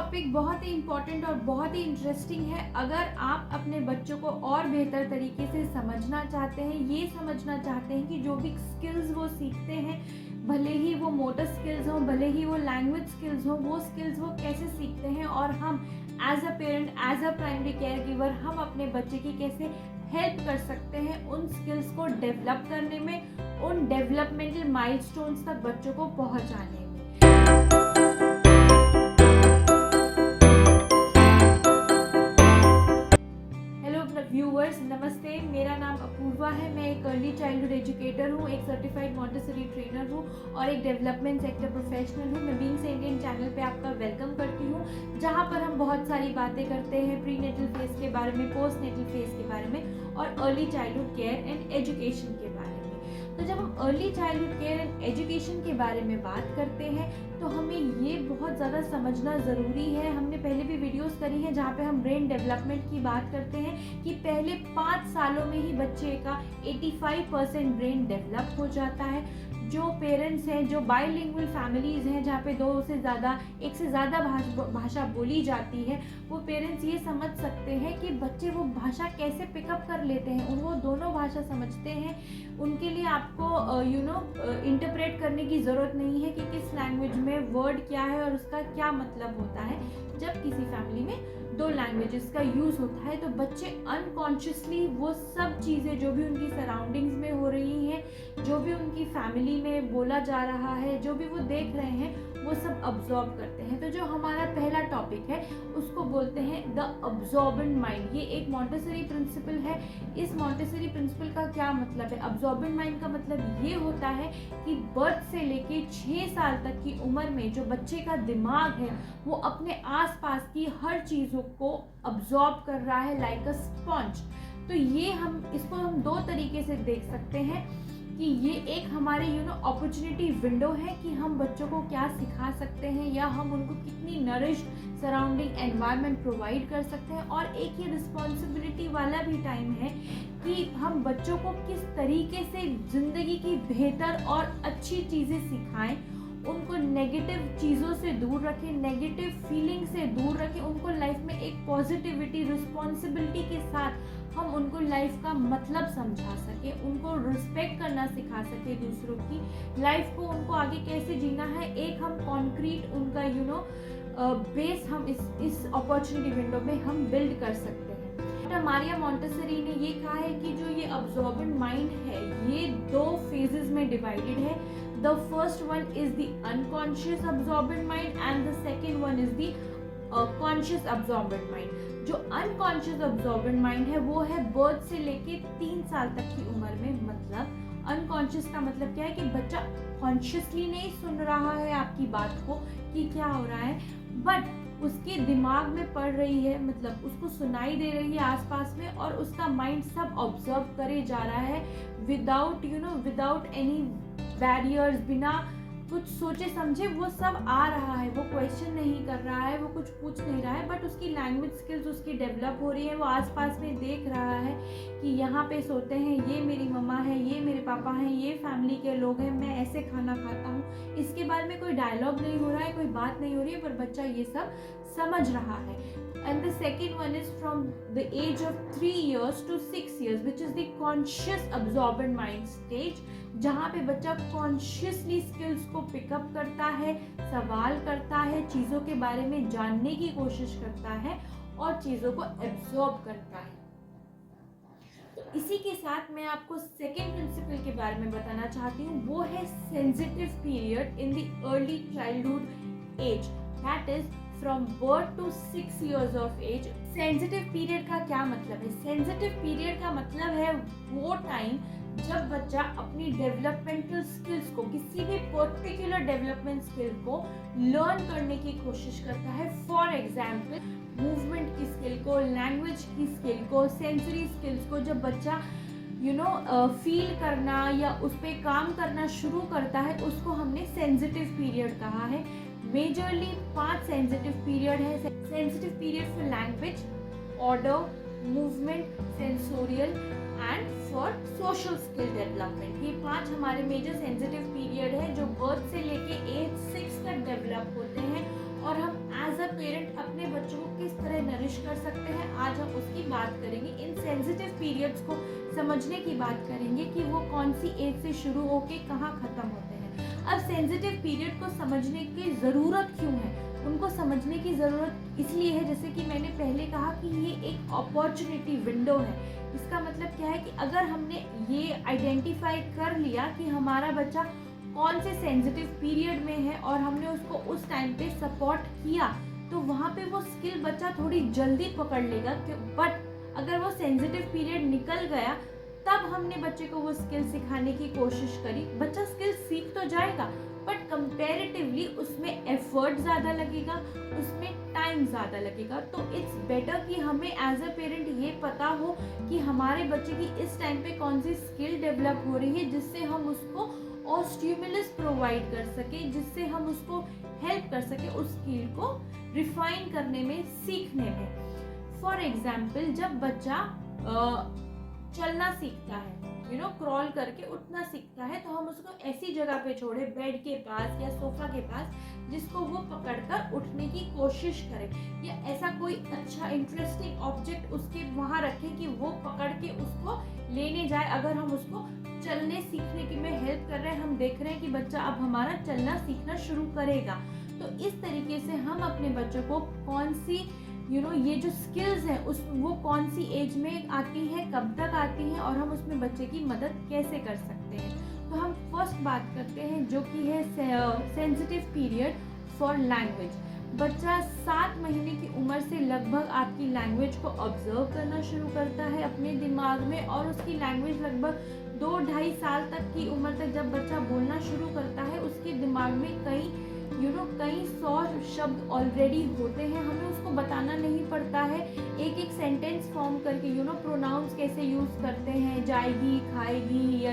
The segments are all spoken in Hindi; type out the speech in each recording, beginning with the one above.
टॉपिक बहुत ही इम्पोर्टेंट और बहुत ही इंटरेस्टिंग है। अगर आप अपने बच्चों को और बेहतर तरीके से समझना चाहते हैं, ये समझना चाहते हैं कि जो भी स्किल्स वो सीखते हैं, भले ही वो मोटर स्किल्स हों, भले ही वो लैंग्वेज स्किल्स हों, वो स्किल्स वो कैसे सीखते हैं और हम as a parent, as a primary care giver हम अपने बच्चे की कैसे हेल्प कर सकते हैं उन स्किल्स को डेवलप करने में, उन डेवलपमेंटल माइलस्टोन्स तक बच्चों को पहुंचाने में। व्यूअर्स नमस्ते, मेरा नाम अपूर्वा है। मैं एक अर्ली चाइल्डहुड एजुकेटर हूँ, एक सर्टिफाइड मॉन्टेसरी ट्रेनर हूँ और एक डेवलपमेंट सेक्टर प्रोफेशनल हूँ। मैं बीइंग इंडियन चैनल पे आपका वेलकम करती हूँ, जहाँ पर हम बहुत सारी बातें करते हैं प्री नेटल फेज के बारे में, पोस्ट नेटल फेज के बारे में और early childhood care and education के बारे में। तो जब हम early childhood care and education के बारे में बात करते हैं तो हमें ये बहुत ज़्यादा समझना ज़रूरी है। हमने पहले भी वीडियोस करी हैं जहाँ पे हम ब्रेन डेवलपमेंट की बात करते हैं कि पहले 5 सालों में ही बच्चे का 85% ब्रेन डेवलप हो जाता है। जो पेरेंट्स हैं, जो बाइलिंगुअल फैमिलीज़ हैं जहाँ पे एक से ज़्यादा भाषा बोली जाती है, वो पेरेंट्स ये समझ सकते हैं कि बच्चे वो भाषा कैसे पिकअप कर लेते हैं। वो दोनों भाषा समझते हैं, उनके लिए आपको इंटरप्रेट करने की ज़रूरत नहीं है कि किस लैंग्वेज में वर्ड क्या है और उसका क्या मतलब होता है। जब किसी फैमिली में 2 लैंग्वेजेस का यूज़ होता है तो बच्चे अनकॉन्शियसली वो सब चीज़ें जो भी उनकी सराउंडिंग्स में हो रही हैं, जो भी उनकी फैमिली में बोला जा रहा है, जो भी वो देख रहे हैं, वो सब अब्जॉर्ब करते हैं। तो जो हमारा पहला टॉपिक है उसको बोलते हैं द अब्जॉर्बेंट माइंड। ये एक मॉन्टेसरी प्रिंसिपल है। इस मॉन्टेसरी प्रिंसिपल का क्या मतलब है? अब्जॉर्बेंट माइंड का मतलब ये होता है कि बर्थ से लेके 6 साल तक की उम्र में जो बच्चे का दिमाग है वो अपने आसपास की हर चीज़ों को अब्जॉर्ब कर रहा है लाइक अ स्पॉन्ज। तो ये इसको हम 2 तरीके से देख सकते हैं कि ये एक हमारे अपॉर्चुनिटी विंडो है कि हम बच्चों को क्या सिखा सकते हैं या हम उनको कितनी नरिश्ड सराउंडिंग एनवायरनमेंट प्रोवाइड कर सकते हैं। और एक ये रिस्पॉन्सिबिलिटी वाला भी टाइम है कि हम बच्चों को किस तरीके से ज़िंदगी की बेहतर और अच्छी चीज़ें सिखाएं, उनको नेगेटिव चीज़ों से दूर रखें, नेगेटिव फीलिंग से दूर रखें, उनको लाइफ में एक पॉजिटिविटी, रिस्पॉन्सिबिलिटी के साथ हम उनको लाइफ का मतलब समझा सके, उनको रिस्पेक्ट करना सिखा सके दूसरों की लाइफ को, उनको आगे कैसे जीना है। एक हम कॉन्क्रीट उनका बेस हम इस अपॉर्चुनिटी विंडो में हम बिल्ड कर सकते हैं। मारिया मॉन्टेसरी ने ये कहा है कि जो ये अब्जॉर्बेंट माइंड है ये 2 फेजेस में डिवाइडेड है। The first one is the unconscious absorbent mind and the second one is the conscious absorbent mind. जो unconscious absorbent mind है वो है बर्थ से लेके 3 साल तक की उम्र में। मतलब unconscious का मतलब क्या है कि बच्चा कॉन्शियसली नहीं सुन रहा है आपकी बात को कि क्या हो रहा है, बट उसके दिमाग में पड़ रही है, मतलब उसको सुनाई दे रही है आसपास में और उसका माइंड सब ऑब्जर्व करे जा रहा है विदाउट एनी बैरियर्स, बिना कुछ सोचे समझे वो सब आ रहा है। वो क्वेश्चन नहीं कर रहा है, वो कुछ पूछ नहीं रहा है, बट उसकी लैंग्वेज स्किल्स उसकी डेवलप हो रही है। वो आसपास में देख रहा है कि यहाँ पे सोते हैं, ये मेरी मम्मा है, ये मेरे पापा हैं, ये फैमिली के लोग हैं, मैं ऐसे खाना खाता हूँ। इसके बारे में कोई डायलॉग नहीं हो रहा है, कोई बात नहीं हो रही है, पर बच्चा ये सब समझ रहा है। And the second one is from the age of 3 years to 6 years, which is the conscious absorbent mind stage, जहाँ पे बच्चा कॉन्शियसली स्किल्स को पिकअप करता है, सवाल करता है, चीज़ों के बारे में जानने की कोशिश करता है और चीज़ों को एब्जॉर्ब करता है। तो इसी के साथ मैं आपको सेकेंड प्रिंसिपल के बारे में बताना चाहती हूँ। वो है sensitive period in the early childhood age, that is from birth to 6 years of age। Sensitive period का क्या मतलब है? सेंसिटिव पीरियड का मतलब है वो टाइम जब बच्चा अपनी डेवलपमेंटल स्किल्स को, किसी भी पर्टिकुलर डेवलपमेंट स्किल को लर्न करने की कोशिश करता है। फॉर एग्जाम्पल मूवमेंट की स्किल को, लैंग्वेज की स्किल को, सेंसरी स्किल्स को जब बच्चा फील करना या उस पर काम करना शुरू करता है, उसको हमने सेंसिटिव पीरियड कहा है। मेजरली 5 सेंसिटिव पीरियड है। Sensitive period for language, order, movement, sensorial and for social skill development. ये 5 हमारे मेजर सेंसिटिव पीरियड है जो बर्थ से लेके एज 6 तक डेवलप होते हैं और हम एज अ पेरेंट पीरियड अपने बच्चों को किस तरह नरिश कर सकते हैं, आज हम उसकी बात करेंगे। इन सेंसिटिव पीरियड्स को समझने की बात करेंगे कि वो कौन सी एज से शुरू होके कहाँ ख़त्म होते हैं। अब सेंसिटिव पीरियड को समझने की ज़रूरत क्यों है? उनको समझने की ज़रूरत इसलिए है, जैसे कि मैंने पहले कहा कि ये एक अपॉर्चुनिटी विंडो है। इसका मतलब क्या है कि अगर हमने ये आइडेंटिफाई कर लिया कि हमारा बच्चा कौन से सेंसिटिव पीरियड में है और हमने उसको उस टाइम पे सपोर्ट किया, तो वहाँ पे वो स्किल बच्चा थोड़ी जल्दी पकड़ लेगा। बट अगर वो सेंसिटिव पीरियड निकल गया, तब हमने बच्चे को वो स्किल सिखाने की कोशिश करी, बच्चा स्किल सीख तो जाएगा बट कंपैरेटिवली उसमें एफर्ट ज़्यादा लगेगा, उसमें टाइम ज़्यादा लगेगा। तो इट्स बेटर कि हमें एज अ पेरेंट ये पता हो कि हमारे बच्चे की इस टाइम पे कौन सी स्किल डेवलप हो रही है, जिससे हम उसको और स्टिमुलस प्रोवाइड कर सके, जिससे हम उसको हेल्प कर सके उस स्किल को रिफाइन करने में, सीखने में। फॉर एग्जाम्पल, जब बच्चा चलना सीखता है, क्रॉल करके उठना सीखता है, तो हम उसको ऐसी जगह पे छोड़े, बेड के पास या सोफा के पास, जिसको वो पकड़कर उठने की कोशिश करे, या ऐसा कोई अच्छा इंटरेस्टिंग ऑब्जेक्ट उसके वहाँ रखें कि वो पकड़ के उसको लेने जाए। अगर हम उसको चलने सीखने की में हेल्प कर रहे हैं, हम देख रहे हैं कि बच्चा अब हमारा चलना सीखना शुरू करेगा, तो इस तरीके से हम अपने बच्चों को कौन सी ये जो स्किल्स हैं वो कौन सी एज में आती है, कब तक आती हैं, और हम उसमें बच्चे की मदद कैसे कर सकते हैं। तो हम फर्स्ट बात करते हैं जो कि है सेंसिटिव पीरियड फॉर लैंग्वेज। बच्चा 7 महीने की उम्र से लगभग आपकी लैंग्वेज को ऑब्जर्व करना शुरू करता है अपने दिमाग में, और उसकी लैंग्वेज लगभग 2-2.5 साल तक की उम्र तक जब बच्चा बोलना शुरू करता है, उसके दिमाग में कई 100 शब्द ऑलरेडी होते हैं। हमें उसको बताना नहीं पड़ता है, एक एक सेंटेंस फॉर्म करके प्रोनाउंस कैसे यूज़ करते हैं, जाएगी, खाएगी, या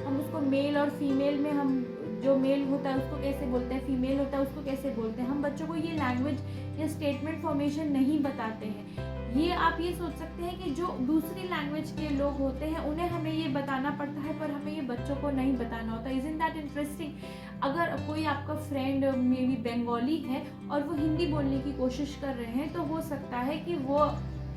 हम उसको मेल और फीमेल में, हम जो मेल होता है उसको कैसे बोलते हैं, फीमेल होता है उसको कैसे बोलते हैं। हम बच्चों को ये लैंग्वेज या स्टेटमेंट फॉर्मेशन नहीं बताते हैं। ये आप ये सोच सकते हैं कि जो दूसरी लैंग्वेज के लोग होते हैं उन्हें हमें ये बताना पड़ता है, पर हमें ये बच्चों को नहीं बताना होता। Isn't that interesting? अगर कोई आपका फ्रेंड मे बी बंगाली है और वो हिंदी बोलने की कोशिश कर रहे हैं, तो हो सकता है कि वो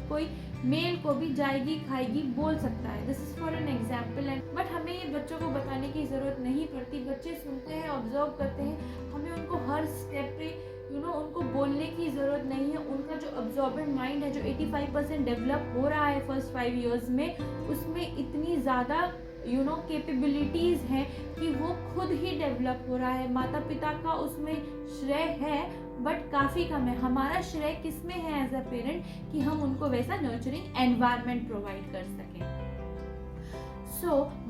कोई मेल को भी जाएगी, खाएगी बोल सकता है। This is for an example. And but हमें ये बच्चों को बताने की ज़रूरत नहीं पड़ती। बच्चे सुनते हैं, ऑब्जर्व करते हैं, हमें उनको हर स्टेप पे उनको बोलने की ज़रूरत नहीं है। उनका जो ऑब्जॉर्बेंट माइंड है, जो 85% डेवलप हो रहा है फर्स्ट 5 ईयर्स में, उसमें इतनी ज़्यादा कैपेबिलिटीज़ हैं कि वो खुद ही डेवलप हो रहा है। माता पिता का उसमें श्रेय है बट काफ़ी कम है। हमारा श्रेय किस में है एज अ पेरेंट, कि हम उनको वैसा नर्चरिंग एनवायरनमेंट प्रोवाइड कर सकें।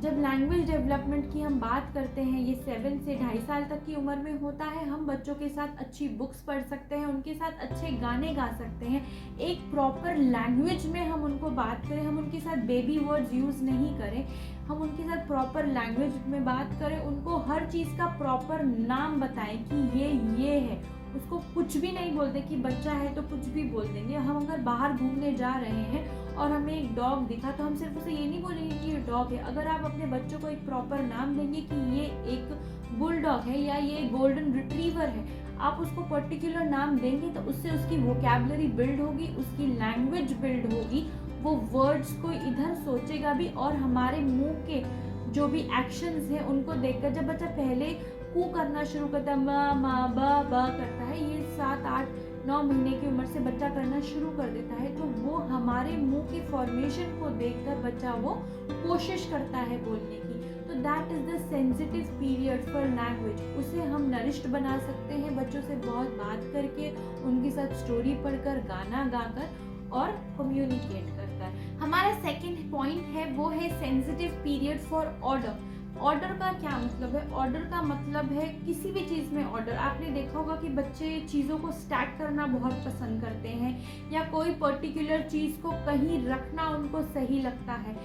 जब लैंग्वेज डेवलपमेंट की हम बात करते हैं, ये 7 से 2.5 साल तक की उम्र में होता है। हम बच्चों के साथ अच्छी बुक्स पढ़ सकते हैं, उनके साथ अच्छे गाने गा सकते हैं, एक प्रॉपर लैंग्वेज में हम उनको बात करें, हम उनके साथ बेबी वर्ड्स यूज़ नहीं करें, हम उनके साथ प्रॉपर लैंग्वेज में बात करें, उनको हर चीज़ का प्रॉपर नाम बताएं कि ये है। उसको कुछ भी नहीं बोलते कि बच्चा है तो कुछ भी बोल देंगे। हम अगर बाहर घूमने जा रहे हैं और हमें एक डॉग दिखा, तो हम सिर्फ उसे ये नहीं बोलेंगे कि ये डॉग है। अगर आप अपने बच्चों को एक प्रॉपर नाम देंगे कि ये एक बुलडॉग है या ये गोल्डन रिट्रीवर है, आप उसको पर्टिकुलर नाम देंगे, तो उससे उसकी वोकैबुलरी बिल्ड होगी, उसकी लैंग्वेज बिल्ड होगी, वो वर्ड्स को इधर सोचेगा भी। और हमारे मुंह के जो भी एक्शंस हैं उनको देखकर, जब बच्चा पहले कू करना शुरू करता है, मा बा करता है, ये 7, 8, 9 महीने की उम्र से बच्चा करना शुरू कर देता है, तो वो हमारे मुंह के फॉर्मेशन को देखकर बच्चा वो कोशिश करता है बोलने की। तो that is the sensitive period for language. उसे हम नरिश्ड बना सकते हैं बच्चों से बहुत बात करके, उनके साथ स्टोरी पढ़कर, गाना गाकर और कम्युनिकेट कर कर। हमारा सेकेंड पॉइंट है वो है sensitive period for order. Order का क्या मतलब है? ऑर्डर का मतलब है किसी भी चीज़ में ऑर्डर। आपने देखा होगा कि बच्चे चीज़ों को स्टैक करना बहुत पसंद करते हैं, या कोई पर्टिकुलर चीज़ को कहीं रखना उनको सही लगता है।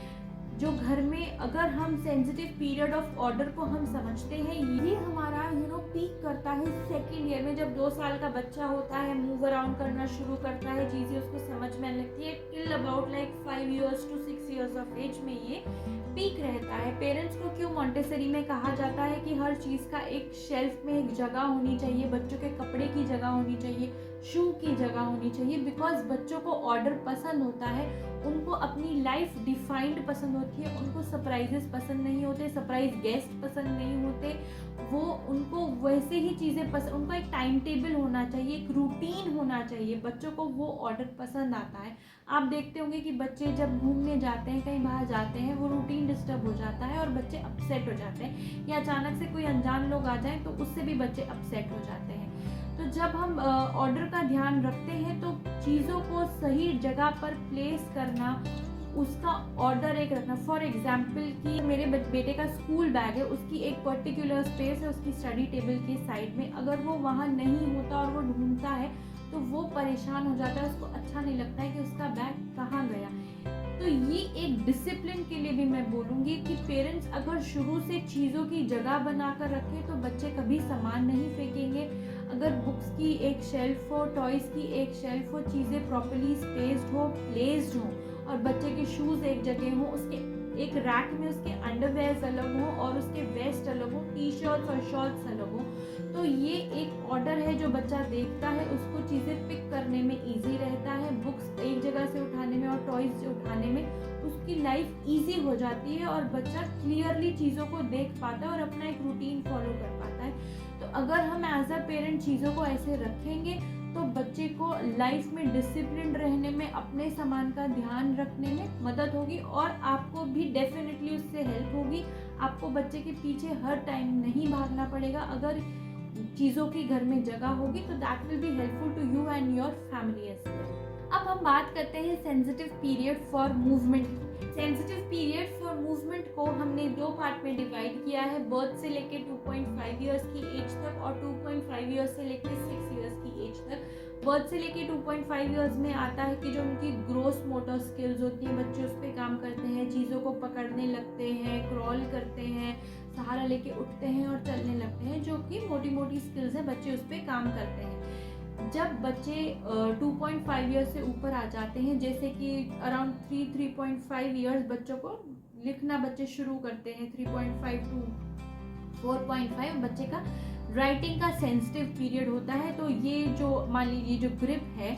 जो घर में अगर हम सेंसिटिव पीरियड ऑफ ऑर्डर को हम समझते हैं, ये हमारा पीक करता है सेकेंड ईयर में, जब 2 साल का बच्चा होता है, मूव अराउंड करना शुरू करता है, चीज़ें उसको समझ में आने लगती है। Till about 5 years to 6 years of age में ये पीक रहता है। पेरेंट्स को क्यों मॉन्टेसरी में कहा जाता है कि हर चीज़ का एक शेल्फ में एक जगह होनी चाहिए, बच्चों के कपड़े की जगह होनी चाहिए, शू की जगह होनी चाहिए, बिकॉज बच्चों को ऑर्डर पसंद होता है, उनको अपनी लाइफ डिफाइंड पसंद होती है, उनको सरप्राइजेस पसंद नहीं होते, सरप्राइज गेस्ट पसंद नहीं होते, वो उनको वैसे ही चीज़ें पसंद, उनका एक टाइम टेबल होना चाहिए, एक रूटीन होना चाहिए, बच्चों को वो ऑर्डर पसंद आता है। आप देखते होंगे कि बच्चे जब घूमने जाते हैं, कहीं बाहर जाते हैं, वो रूटीन डिस्टर्ब हो जाता है और बच्चे अपसेट हो जाते हैं, या अचानक से कोई अनजान लोग आ जाएं तो उससे भी बच्चे अपसेट हो जाते हैं। तो जब हम ऑर्डर का ध्यान रखते हैं तो चीज़ों को सही जगह पर प्लेस करना, उसका ऑर्डर एक रखना। फॉर एग्जाम्पल कि मेरे बेटे का स्कूल बैग है, उसकी एक पर्टिकुलर स्पेस है उसकी स्टडी टेबल के साइड में, अगर वो वहाँ नहीं होता और वो ढूंढता है तो वो परेशान हो जाता है, उसको अच्छा नहीं लगता है कि उसका बैग कहाँ गया। तो ये एक डिसिप्लिन के लिए भी मैं बोलूँगी कि पेरेंट्स अगर शुरू से चीज़ों की जगह बनाकर रखें तो बच्चे कभी सामान नहीं फेंकेंगे। अगर बुक्स की एक शेल्फ हो, टॉयज़ की एक शेल्फ हो, चीज़ें प्रॉपर्ली स्पेस्ड हो, प्लेस्ड हो, और बच्चे के शूज़ एक जगह हो, उसके एक रैक में उसके अंडरवेयर्स अलग हो और उसके वेस्ट अलग हो, टी शर्ट्स और शॉर्ट्स अलग हो, तो ये एक ऑर्डर है जो बच्चा देखता है, उसको चीज़ें पिक करने में इजी रहता है, बुक्स एक जगह से उठाने में और टॉयज़ से उठाने में उसकी लाइफ इजी हो जाती है और बच्चा क्लियरली चीज़ों को देख पाता है और अपना एक रूटीन फॉलो कर पाता है। तो अगर हम एज अ पेरेंट चीज़ों को ऐसे रखेंगे तो बच्चे को लाइफ में डिसिप्लिन रहने में, अपने सामान का ध्यान रखने में मदद होगी और आपको भी डेफिनेटली उससे हेल्प होगी। आपको बच्चे के पीछे हर टाइम नहीं भागना पड़ेगा। अगर चीज़ों की घर में जगह होगी तो that will be helpful to you and your family as well. अब हम बात करते हैं सेंसिटिव पीरियड फॉर मूवमेंट की। सेंसिटिव पीरियड फॉर मूवमेंट को हमने दो पार्ट में डिवाइड किया है, बर्थ से लेके 2.5 इयर्स की एज तक और 2.5 इयर्स से लेके 6 इयर्स की एज तक। बर्थ से लेके 2.5 इयर्स में आता है कि जो उनकी ग्रोस मोटर स्किल्स होती हैं, बच्चे उस पर काम करते हैं, चीज़ों को पकड़ने लगते हैं, क्रॉल करते हैं, सहारा लेके उठते हैं और चलने लगते हैं, जो कि मोटी मोटी स्किल्स हैं, बच्चे उस पर काम करते हैं। जब बच्चे 2.5 ईयर्स से ऊपर आ जाते हैं, जैसे कि अराउंड 3.5 ईयर्स बच्चों को लिखना बच्चे शुरू करते हैं, 3.5 टू 4.5 बच्चे का राइटिंग का सेंसिटिव पीरियड होता है। तो ये जो मान लीजिए जो ग्रिप है,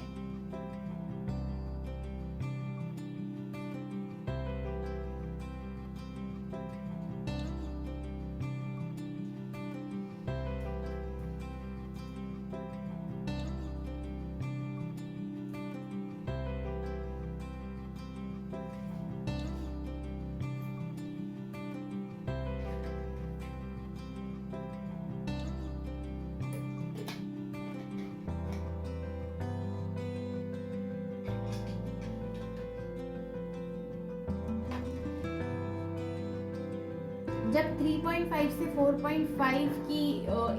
जब 3.5 से 4.5 की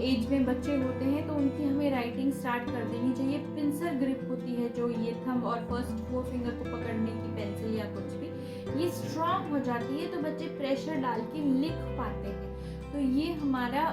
एज में बच्चे होते हैं तो उनकी हमें राइटिंग स्टार्ट कर देनी चाहिए। पिंसर ग्रिप होती है जो ये थंब और फर्स्ट 4 फिंगर को पकड़ने की पेंसिल या कुछ भी, ये स्ट्रांग हो जाती है तो बच्चे प्रेशर डाल के लिख पाते हैं। तो ये हमारा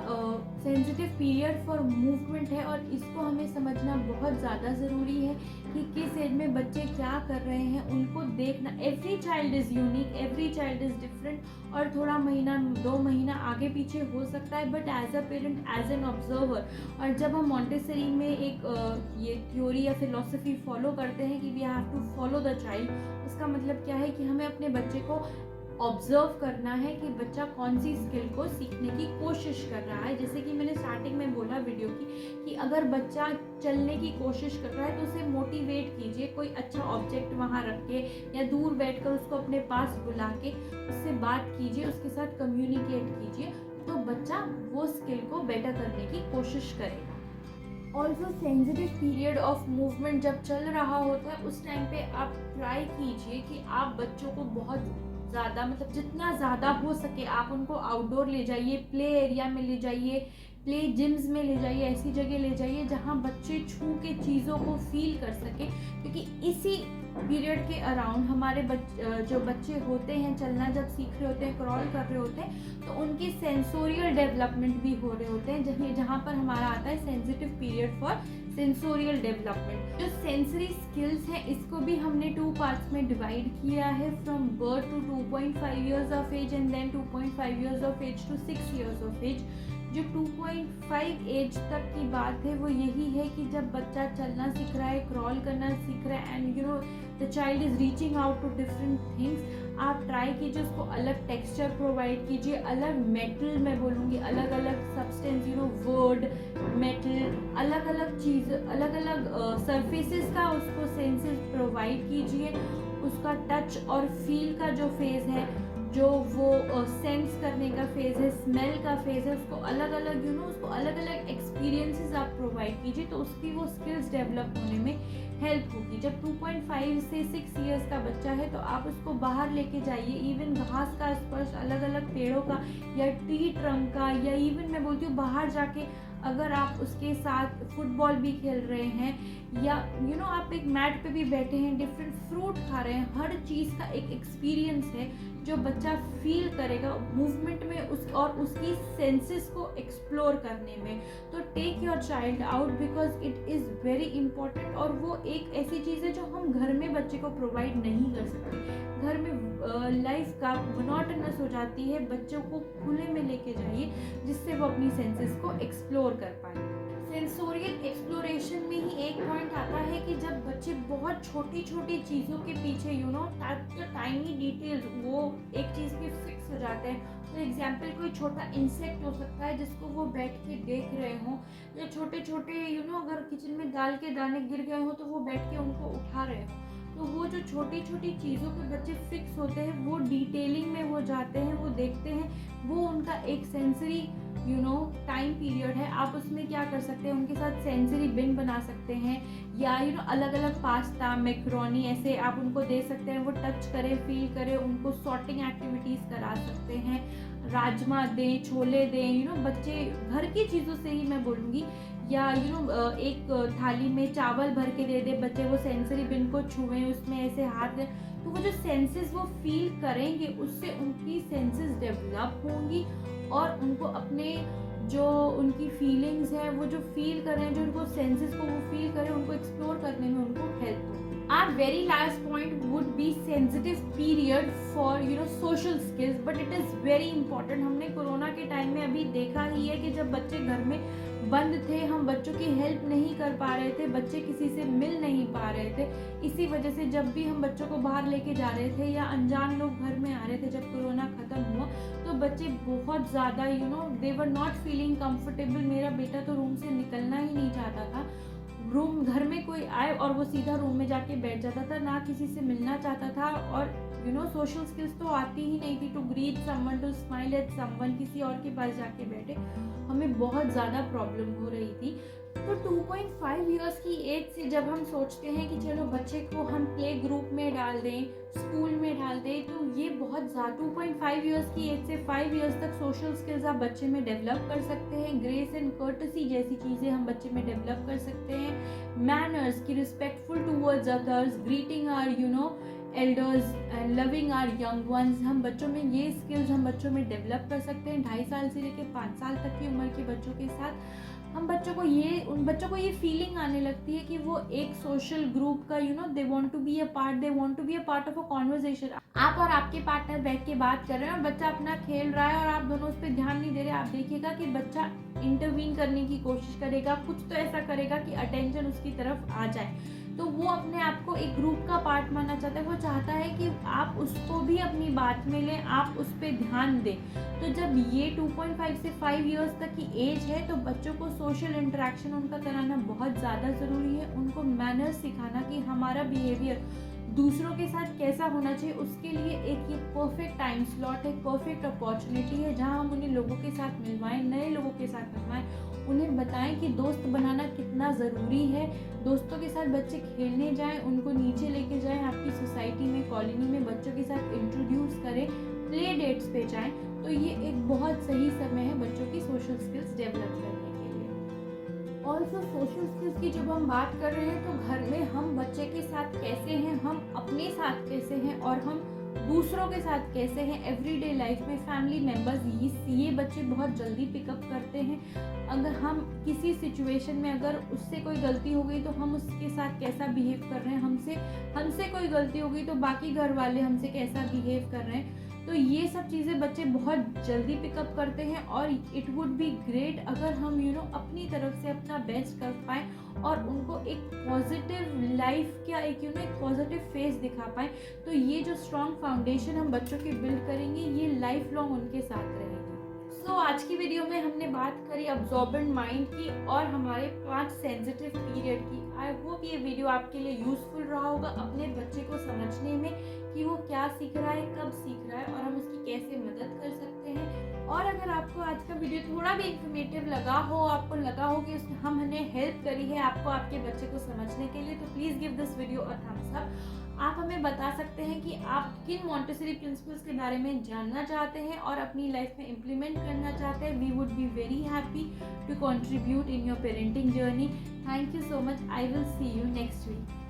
सेंसिटिव पीरियड फॉर मूवमेंट है और इसको हमें समझना बहुत ज़्यादा ज़रूरी है कि किस एज में बच्चे क्या कर रहे हैं, उनको देखना। Every child is unique, every child is different और थोड़ा महीना 2 महीना आगे पीछे हो सकता है, but as a parent, as an observer, और जब हम मॉन्टेसरी में एक ये थ्योरी या फिलॉसफी फॉलो करते हैं कि we have to follow the child, उसका मतलब क्या है कि हमें अपने बच्चे को ऑब्जर्व करना है कि बच्चा कौन सी स्किल को सीखने की कोशिश कर रहा है। जैसे कि मैंने स्टार्टिंग में बोला वीडियो की कि अगर बच्चा चलने की कोशिश कर रहा है तो उसे मोटिवेट कीजिए, कोई अच्छा ऑब्जेक्ट वहाँ रख के या दूर बैठकर उसको अपने पास बुला के उससे बात कीजिए, उसके साथ कम्युनिकेट कीजिए, तो बच्चा वो स्किल को बेटर करने की कोशिश करेगा। Also sensitive period of movement जब चल रहा होता है उस टाइम पे आप ट्राई कीजिए कि आप बच्चों को बहुत ज़्यादा, मतलब जितना ज़्यादा हो सके आप उनको आउटडोर ले जाइए, प्ले एरिया में ले जाइए, प्ले जिम्स में ले जाइए, ऐसी जगह ले जाइए जहाँ बच्चे छू के चीज़ों को फील कर सके, क्योंकि इसी पीरियड के अराउंड हमारे जो बच्चे होते हैं, चलना जब सीख रहे होते हैं, क्रॉल कर रहे होते हैं, तो उनके सेंसोरियल डेवलपमेंट भी हो रहे होते हैं, जहाँ पर हमारा आता है sensitive period for sensorial development. जो सेंसरी स्किल्स हैं इसको भी हमने 2 पार्ट्स में डिवाइड किया है, from birth to 2.5 years of age and then 2.5 years of age to 6 years of age. जो 2.5 एज तक की बात है वो यही है कि जब बच्चा चलना सीख रहा है, क्रॉल करना सीख रहा है and the child is reaching out to different things, आप ट्राई कीजिए उसको अलग टेक्सचर प्रोवाइड कीजिए, अलग मेटल मैं बोलूँगी, अलग अलग सब्सटेंस वर्ड मेटल, अलग अलग चीज़, अलग अलग सरफेसेस का उसको सेंसेस प्रोवाइड कीजिए। उसका टच और फील का जो फेज़ है, जो वो सेंस करने का फेज़ है, स्मेल का फेज़ है, उसको अलग अलग उसको अलग अलग एक्सपीरियंसेस आप प्रोवाइड कीजिए, तो उसकी वो स्किल्स डेवलप होने में हेल्प होगी। जब 2.5 से 6 इयर्स का बच्चा है तो आप उसको बाहर लेके जाइए, इवन घास का स्पर्श, अलग अलग पेड़ों का या ट्री ट्रंक का, या इवन मैं बोलती हूँ बाहर जाके अगर आप उसके साथ फुटबॉल भी खेल रहे हैं या आप एक मैट पे भी बैठे हैं, डिफरेंट फ्रूट खा रहे हैं, हर चीज़ का एक एक्सपीरियंस है जो बच्चा फील करेगा मूवमेंट में और उसकी सेंसेस को एक्सप्लोर करने में। तो take your child out because it is very important, और वो एक ऐसी चीज़ है जो हम घर में बच्चे को प्रोवाइड नहीं कर सकते। घर में लाइफ का मोनोटोनस हो जाती है, बच्चों को खुले में लेके जाइए जिससे वो अपनी सेंसेस को एक्सप्लोर कर पाए। सेंसोरियल एक्सप्लोरेशन में ही एक पॉइंट आता है कि जब बच्चे बहुत छोटी छोटी चीज़ों के पीछे टाइनी डिटेल्स वो एक चीज़ पे फिक्स हो जाते हैं। तो एग्जाम्पल कोई छोटा इंसेक्ट हो सकता है जिसको वो बैठ के देख रहे हों, या छोटे छोटे अगर किचन में दाल के दाने गिर गए हो तो वो बैठ के उनको उठा रहे हो। तो वो जो छोटी छोटी चीज़ों पे बच्चे फिक्स होते हैं, वो डिटेलिंग में वो जाते हैं, वो देखते हैं, वो उनका एक सेंसरी टाइम पीरियड है। आप उसमें क्या कर सकते हैं, उनके साथ सेंसरी बिन बना सकते हैं, या अलग अलग पास्ता, मैक्रोनी ऐसे आप उनको दे सकते हैं, वो टच करें, फील करें, उनको सॉर्टिंग एक्टिविटीज़ करा सकते हैं, राजमा दें, छोले दें, बच्चे घर की चीज़ों से ही मैं बोलूँगी, या एक थाली में चावल भर के दे दे बच्चे, वो सेंसरी बिन को छुएं, उसमें ऐसे हाथ दें, तो वो जो सेंसेस वो फील करेंगे उससे उनकी सेंसेस डेवलप होंगी, और उनको अपने जो उनकी फीलिंग्स है वो जो फील करें, जो उनको सेंसेस को वो फील करें, उनको एक्सप्लोर करने में उनको हेल्प होगी। Our very last point would be sensitive period for social skills, but it is very important। हमने कोरोना के टाइम में अभी देखा ही है कि जब बच्चे घर में बंद थे, हम बच्चों की हेल्प नहीं कर पा रहे थे, बच्चे किसी से मिल नहीं पा रहे थे। इसी वजह से जब भी हम बच्चों को बाहर लेके जा रहे थे या अनजान लोग घर में आ रहे थे, जब कोरोना ख़त्म हुआ तो बच्चे बहुत ज़्यादा दे वर नॉट फीलिंग कंफर्टेबल। मेरा बेटा तो रूम से निकलना ही नहीं चाहता था, घर में कोई आए और वो सीधा रूम में जाके बैठ जाता था, ना किसी से मिलना चाहता था, और सोशल स्किल्स तो आती ही नहीं थी, to greet someone, to smile at someone, किसी और के पास जाके बैठे, हमें बहुत ज़्यादा प्रॉब्लम हो रही थी। तो 2.5 इयर्स की एज से जब हम सोचते हैं कि चलो बच्चे को हम प्ले ग्रुप में डाल दें, स्कूल में डाल दें, तो ये बहुत ज़्यादा 2.5 इयर्स की एज से 5 इयर्स तक सोशल स्किल्स आप बच्चे में डेवलप कर सकते हैं। ग्रेस एंड कर्टसी जैसी चीज़ें हम बच्चे में डेवलप कर सकते हैं। मैनर्स की respectful towards others, greeting our elders and loving our young ones, हम बच्चों में ये स्किल्स हम बच्चों में डेवलप कर सकते हैं। 2.5 साल से लेकर 5 साल तक की उम्र के बच्चों के साथ हम उन बच्चों को ये फीलिंग आने लगती है कि वो एक सोशल ग्रुप का they want to be a part of a conversation. आप और आपके पार्टनर बैठ के बात कर रहे हैं और बच्चा अपना खेल रहा है और आप दोनों उस पर ध्यान नहीं दे रहे, आप देखिएगा कि बच्चा इंटरवीन करने की कोशिश करेगा, कुछ तो ऐसा करेगा कि अटेंशन उसकी तरफ आ जाए। तो वो अपने आप को एक ग्रुप का पार्ट मानना चाहता है, वो चाहता है कि आप उसको भी अपनी बात में लें, आप उस पर ध्यान दें। तो जब ये 2.5 से 5 इयर्स तक की एज है तो बच्चों को सोशल इंटरेक्शन उनका कराना बहुत ज़्यादा ज़रूरी है। उनको मैनर्स सिखाना कि हमारा बिहेवियर दूसरों के साथ कैसा होना चाहिए, उसके लिए एक ये परफेक्ट टाइम स्लॉट है, परफेक्ट अपॉर्चुनिटी है जहाँ हम उन्हें लोगों के साथ मिलवाएं, नए लोगों के साथ मिलवाएं, उन्हें बताएं कि दोस्त बनाना कितना ज़रूरी है। दोस्तों के साथ बच्चे खेलने जाएं, उनको नीचे लेके जाएं, आपकी सोसाइटी में, कॉलोनी में बच्चों के साथ इंट्रोड्यूस करें, प्ले डेट्स पे जाएं। तो ये एक बहुत सही समय है बच्चों की सोशल स्किल्स डेवलप करने के लिए। ऑल्सो सोशल स्किल्स की जब हम बात कर रहे हैं तो घर में हम बच्चे के साथ कैसे हैं, हम अपने साथ कैसे हैं और हम दूसरों के साथ कैसे हैं एवरीडे लाइफ में, फैमिली मेम्बर्स ये बच्चे बहुत जल्दी पिकअप करते हैं। अगर हम किसी सिचुएशन में अगर उससे कोई गलती हो गई तो हम उसके साथ कैसा बिहेव कर रहे हैं, हमसे कोई गलती हो गई तो बाकी घर वाले हमसे कैसा बिहेव कर रहे हैं। तो ये सब चीज़ें बच्चे बहुत जल्दी पिकअप करते हैं और इट वुड बी ग्रेट अगर हम अपनी तरफ से अपना बेस्ट कर पाएँ और उनको एक पॉजिटिव लाइफ का एक एक पॉजिटिव फेस दिखा पाएँ। तो ये जो स्ट्रॉन्ग फाउंडेशन हम बच्चों की बिल्ड करेंगे ये लाइफ लॉन्ग उनके साथ रहेगी। आज की वीडियो में हमने बात करी अब्जॉर्बेंट माइंड की और हमारे 5 सेंसिटिव पीरियड की। आई होप ये वीडियो आपके लिए यूजफुल रहा होगा अपने बच्चे को समझने में कि वो क्या सीख रहा है, कब सीख रहा है और हम उसकी कैसे मदद कर सकते हैं। और अगर आपको आज का वीडियो थोड़ा भी इंफॉर्मेटिव लगा हो, आपको लगा हो कि हमने हेल्प करी है आपको आपके बच्चे को समझने के लिए, तो please give this video a thumbs up. आप हमें बता सकते हैं कि आप किन मॉन्टेसरी प्रिंसिपल्स के बारे में जानना चाहते हैं और अपनी लाइफ में इम्प्लीमेंट करना चाहते हैं। We would be very happy to contribute in your parenting journey. Thank you so much. I will see you next week.